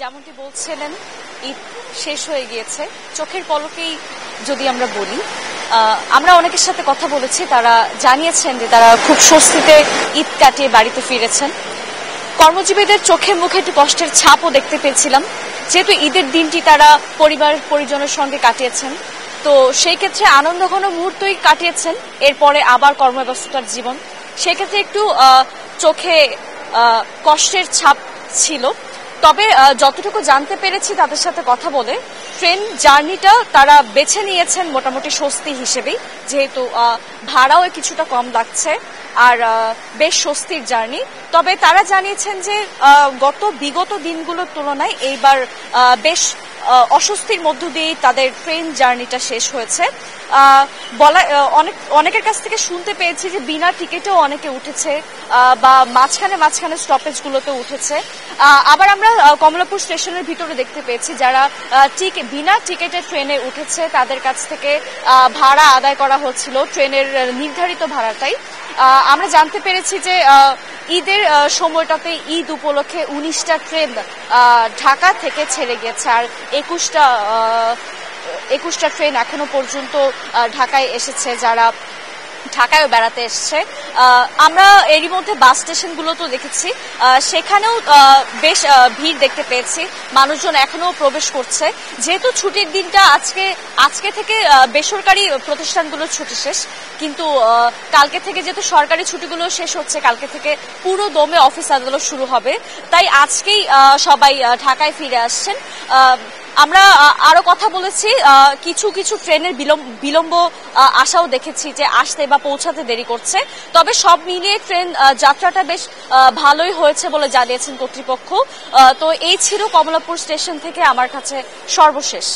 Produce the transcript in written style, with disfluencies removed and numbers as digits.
যেমনটি বলছিলেন, ঈদ শেষ হয়ে গিয়েছে। চোখের পলকেই যদি আমরা বলি, আমরা অনেকের সাথে কথা বলেছি, তারা জানিয়েছেন যে তারা খুব স্বস্তিতে ঈদ কাটিয়ে বাড়িতে ফিরেছেন। কর্মজীবীদের চোখে মুখে একটু কষ্টের ছাপও দেখতে পেয়েছিলাম, যেহেতু ঈদের দিনটি তারা পরিবার পরিজনের সঙ্গে কাটিয়েছেন। তো সেই ক্ষেত্রে আনন্দঘন মুহূর্তই কাটিয়েছেন, এরপরে আবার কর্মব্যস্ততার জীবন। সেক্ষেত্রে একটু চোখে কষ্টের ছাপ ছিল। তবে যতটুকু জানতে পেরেছি তাদের সাথে কথা বলে, ট্রেন জার্নিটা তারা বেছে নিয়েছেন মোটামুটি স্বস্তি হিসেবেই, যেহেতু ভাড়াও কিছুটা কম লাগছে আর বেশ স্বস্তির জার্নি। তবে তারা জানিয়েছেন যে বিগত দিনগুলোর তুলনায় এইবার বেশ অস্বস্তির মধ্য দিয়েই তাদের ট্রেন জার্নিটা শেষ হয়েছে। অনেকের কাছ থেকে শুনতে পেয়েছি যে বিনা টিকিটেও অনেকে উঠেছে বা মাঝখানে স্টপেজগুলোতে উঠেছে। আবার আমরা কমলাপুর স্টেশনের ভিতরে দেখতে পেয়েছি যারা বিনা টিকিটে ট্রেনে উঠেছে তাদের কাছ থেকে ভাড়া আদায় করা হচ্ছিল ট্রেনের নির্ধারিত ভাড়াটাই। আমরা জানতে পেরেছি যে ঈদের সময়টাতে ঈদ উপলক্ষে 19টা ট্রেন ঢাকা থেকে ছেড়ে গেছে, আর 21টা ট্রেন এখনো পর্যন্ত ঢাকায় এসেছে, যারা ঢাকায়ও বেড়াতে এসছে। আমরা এরই মধ্যে বাস স্টেশনগুলোতেও দেখেছি, সেখানেও বেশ ভিড় দেখতে পেয়েছি, মানুষজন এখনো প্রবেশ করছে। যেহেতু ছুটির দিনটা আজকে থেকে বেসরকারি প্রতিষ্ঠানগুলোর ছুটি শেষ, কিন্তু কালকে থেকে যেহেতু সরকারি ছুটিগুলো শেষ হচ্ছে, কালকে থেকে পুরো দমে অফিস আদালত শুরু হবে, তাই আজকেই সবাই ঢাকায় ফিরে আসছেন। আমরা আরো কথা বলেছি, কিছু ট্রেনের বিলম্ব আশাও দেখেছি যে আসতে বা পৌঁছাতে দেরি করছে। তবে সব মিলিয়ে ট্রেন যাত্রাটা বেশ ভালোই হয়েছে বলে জানিয়েছেন কর্তৃপক্ষ। তো এই ছিল কমলাপুর স্টেশন থেকে আমার কাছে সর্বশেষ।